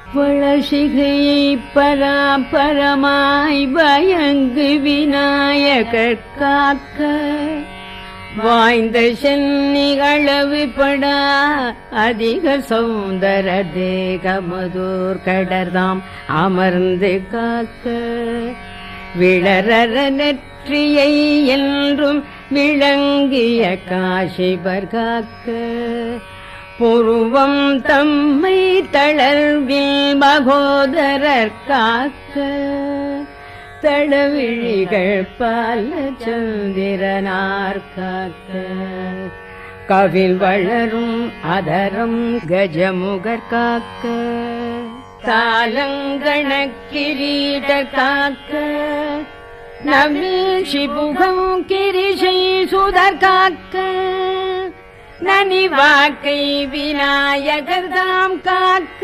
வளசிகையை பராபரமாய் பயங்கு விநாயகர் காக்க வாய்ந்த சென்னிகளவு படா அதிக சௌந்தர தேகமதோர் கடர்தாம் அமர்ந்து காக்க விளரற நெற்றியை என்றும் விளங்கிய காசிபர் காக்க புருவம் தம்மை தளர்வில் மகோதரர் காக்க தளவிழிகள் பல சந்திரனார் காக்க கவில் வளரும் அதரம் கஜமுகர் காக்க தாலங்கண கிரீடர் காக்க நவில் சிபுகம் கிரிசை சுதர் காக்க நனிவாக்கை விநாயகர் தாம் காக்க